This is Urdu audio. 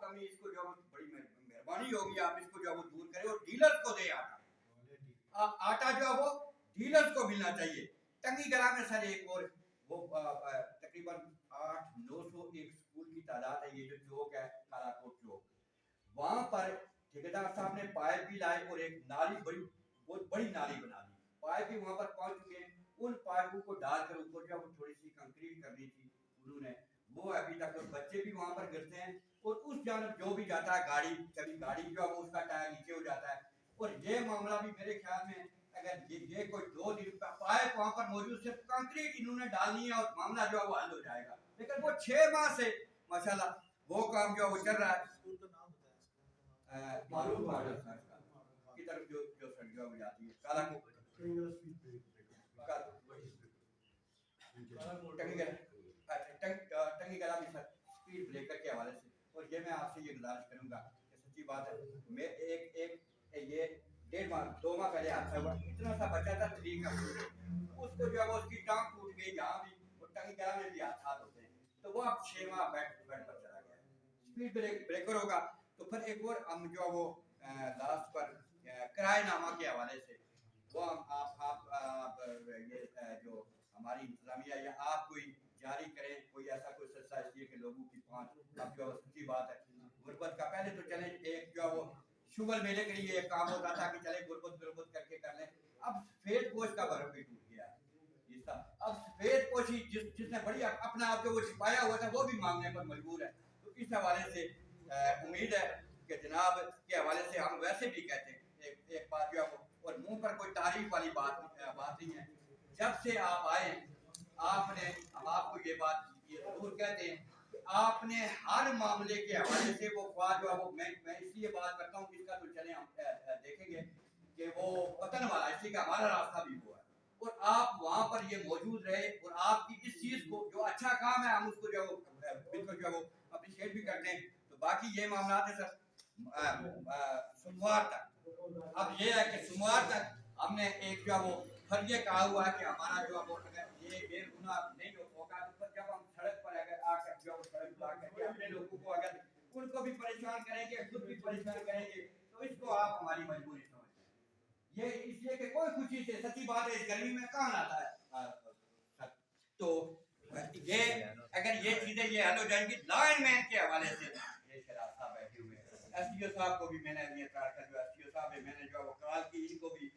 کمی اس کو جو بڑی مہربانی ہوگی آپ اس کو جو وہ دور کریں اور ڈیلرز کو دے آٹا جو ہے وہ ڈیلرز کو ملنا چاہیے. ٹنگی گلا میں سر ایک اور وہ تقریباً 800-900 ایک اسکول کی تعداد ہے. یہ جو چوک ہے کالا کوٹ چوک, وہاں پر ٹھیکیدار صاحب نے پائپ بھی لائے اور ایک نالی بہت بڑی نالی بنا دی. پائپ بھی وہاں پر پہنچ چکے ہیں. ان پائپوں کو ڈال کر اوپر جو وہ تھوڑی سی کنکریٹ کرنی تھی انہوں نے, وہ ابھی تک بچے بھی وہاں پر گرتے ہیں. اور اس جانب جو بھی جاتا ہے گاڑی, کبھی گاڑی جو ہے وہ اس کا ٹائر نیچے ہو جاتا ہے. اور یہ معاملہ بھی میرے خیال میں اگر یہ کوئی 2 دن پائپ وہاں پر موجود, صرف کنکریٹ انہوں نے ڈالنی ہے اور معاملہ جو ہے وہ حل ہو جائے گا. لیکن وہ 6 ماہ سے ماشاءاللہ وہ کام جو ہے وہ چل رہا ہے. معلوم ماڈل کی طرف جو سڑک جو جاتی ہے کالا کوٹ ٹنگی گلا بھی سر اسپیڈ بریکر کے حوالے سے. اور یہ میں آپ سے یہ گزارش کروں گا کہ سچی بات ہے, میں ایک یہ 1.5 ماہ 2 ماہ پہلے حادثہ ہوا, اتنا سا بچہ تھا 3 کا, اس کو جو ہے وہ اس کی ٹانگ ٹوٹ گئی. یہاں بھی اور ٹنگی گلا میں بھی حادثات ہوتے ہیں. تو وہ اب 6 ماہ بیڈ پر چلا گیا. اسپیڈ بریکر ہوگا. تو پھر ایک اور ہم جو وہ لاسٹ پر کرائے نامہ کے حوالے سے وہ آپ یہ جو ہماری انتظامیہ یا آپ کوئی جاری کریں کوئی ایسا کوئی سلسلہ, اس لیے کہ لوگوں کی پہنچ. اب جو سچی بات ہے غربت کا پہلے تو چلیں ایک جو وہ شغل میلے کے لیے ایک کام ہوتا تھا کہ چلے غربت کر کے کر لیں. اب سفید پوش کا بھرم بھی ٹوٹ گیا ہے. اب سفید پوشی جس نے بڑی اپنا آپ کو وہ چھپایا ہوا تھا وہ بھی مانگنے پر مجبور ہے. تو اس حوالے سے امید ہے کہ جناب کے حوالے سے ہم ویسے بھی کہتے ہیں ایک بات جو ہے اور منہ پر کوئی تعریف والی بات نہیں ہے. جب سے آپ آئے آپ نے, ہم آپ کو یہ بات یہ ضرور کہتے ہیں کہ آپ نے ہر معاملے کے حوالے سے وہ بات جو ہے وہ میں اس لیے بات کرتا ہوں کہ اس کا تو چلیں ہم دیکھیں گے کہ وہ وطن والا, اس لیے کہ ہمارا راستہ بھی وہ ہے اور آپ وہاں پر یہ موجود رہے اور آپ کی اس چیز کو جو اچھا کام ہے ہم اس کو جو بالکل جو اپریشیٹ بھی کرتے ہیں. تو باقی یہ معاملات ہے سر سوموار تک. اب یہ ہے کہ سوموار تک ہم نے ایک جو وہ فرض یہ کہا ہوا ہے کہ ہمارا جو وہ اگر یہ بے گناہ نہیں ہوگا تو پھر جب ہم سڑک پر اگر آ کر جو سڑک بلا کر کے اپنے لوگوں کو اگر ان کو بھی پریشان کریں گے خود بھی پریشان کریں گے تو اس کو آپ ہماری مجبوری سمجھیں. یہ اس لیے کہ کوئی خوشی سے سچی بات ہے اس گرمی میں کہاں آتا ہے. تو یہ اگر یہ چیزیں یہ حل ہو جائیں گی لائن مین کے حوالے سے یہ شراف صاحب بیٹھے ہوئے ہیں, ایس ڈی او صاحب کو بھی میں نے اطلاع کر جو ایس ڈی او صاحب ہے میں نے جو وہ کال کی ان کو بھی